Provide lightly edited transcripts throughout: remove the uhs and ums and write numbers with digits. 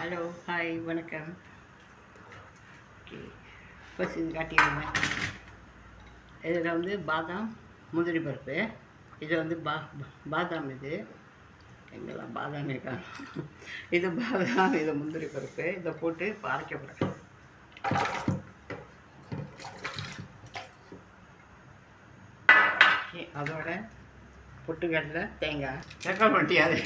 Hello hi வணக்கம். Okay, first இது காட்டிடுங்க. இதில் வந்து பாதாம் முந்திரி பருப்பு, இது வந்து பாதாம், இது எங்கெல்லாம் பாதாம் இருக்காங்க, இது பாதாம், இது முந்திரி பருப்பு. இதை போட்டு அரைக்க போகிறேன். ஓகே, அதோட பொட்டுக்கடலை, தேங்காய், தக்காளி ரொட்டியாது.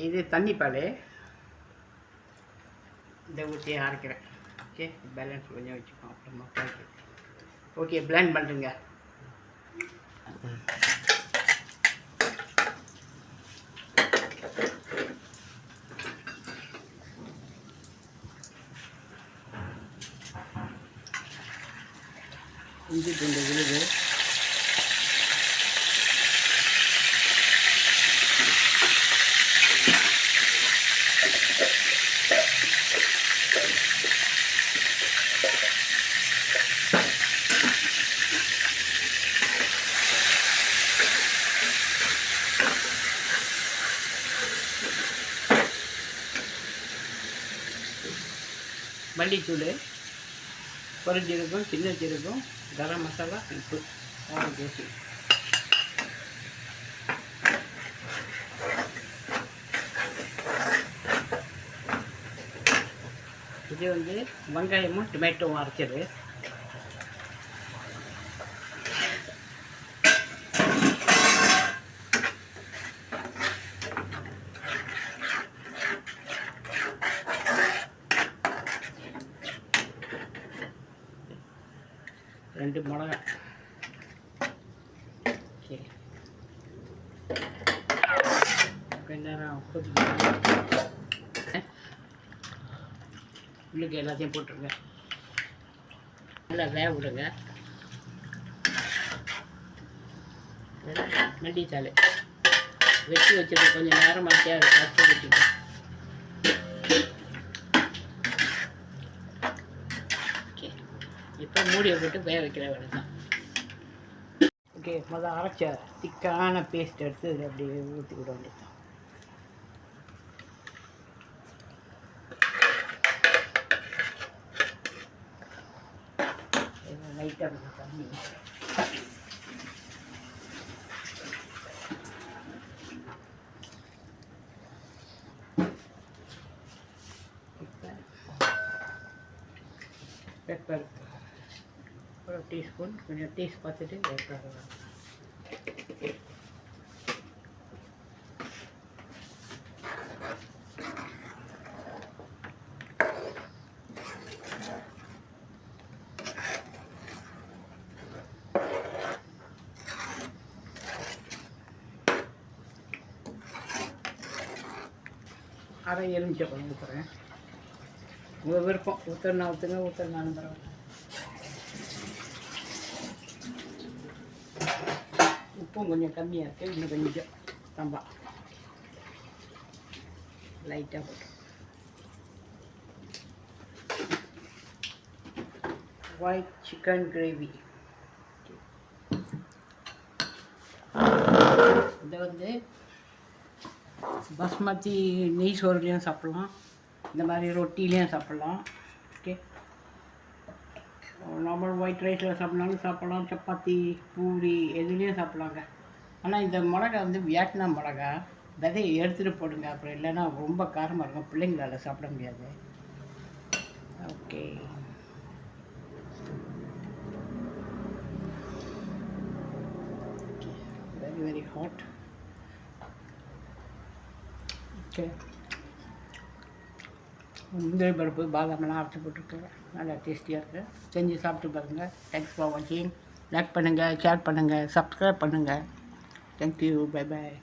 இது தண்ணி பால், இதை ஊற்றி அரைக்கிறேன். ஓகே, பேலன்ஸ் கொஞ்சம் வச்சுக்கோம், அப்புறமா பாக்கி. ஓகே, பிளெண்ட் பண்ணுறேங்க. இஞ்சி துண்டு விழுது, மல்லித்தூள், பெருஞ்சீரகம், சின்ன சீரகம், கரம் மசாலா, உப்பு, பேசி. இது வந்து வெங்காயமும் டொமேட்டோவும் அரைச்சது. ரெண்டு மிளகா. ஓகே, கொஞ்ச நேரம் உள்ளுக்கு எல்லாத்தையும் போட்டுருங்க, நல்லா வேக விடுங்க. மல்லித்தாள் வெட்டி வச்சுட்டு கொஞ்சம் நேரம் ஆச்சு, அதை கரைச்சி வச்சுக்கோங்க. ஓகே, இப்போ மூடியை போட்டு வேக வைக்கிற வேலை தான். ஓகே, முதல் அரைச்ச திக்கான பேஸ்ட் எடுத்து இதை அப்படியே ஊற்றி விட வேண்டியது. லைட்டாக தண்ணி பெப்பர் ஒரு டீஸ்பூன், கொஞ்சம் டேஸ்ட் பார்த்துட்டு பெப்பர். அரை எலுமிச்சை பழம் ஊற்றுறேன். உங்கள் விருப்பம், ஊற்றுனா ஊற்றுங்க, ஊற்றுனாலும் பரவாயில்ல. உப்பும் கொஞ்சம் கம்மியாக இருக்குது, இன்னும் கொஞ்சம் தம்பா லைட்டாக போட்டு. White chicken gravy. இதை வந்து பாஸ்மதி நெய் சோறுலேயும் சாப்பிட்லாம், இந்த மாதிரி ரொட்டிலையும் சாப்பிட்லாம். ஓகே, நார்மல் ஒயிட் ரைஸில் சாப்பிட்னாலும் சாப்பிட்லாம், சப்பாத்தி, பூரி எதுலேயும் சாப்பிட்லாங்க. ஆனால் இந்த மிளகா வந்து வியட்நாம் மிளகா, விதையை எடுத்துகிட்டு போடுங்க, அப்புறம் இல்லைன்னா ரொம்ப காரமாக இருக்கும், பிள்ளைங்களால் சாப்பிட முடியாது. Okay, very very hot. Okay, முந்திரி பருப்பு, பாதாமெல்லாம் அரைச்சி போட்டுருக்கேன், நல்லா டேஸ்டியாக இருக்குது. செஞ்சு சாப்பிட்டு பாருங்கள். தேங்க்ஸ் ஃபார் வாட்சிங். லைக் பண்ணுங்கள், ஷேர் பண்ணுங்கள், சப்ஸ்கிரைப் பண்ணுங்கள். Thank you, bye bye.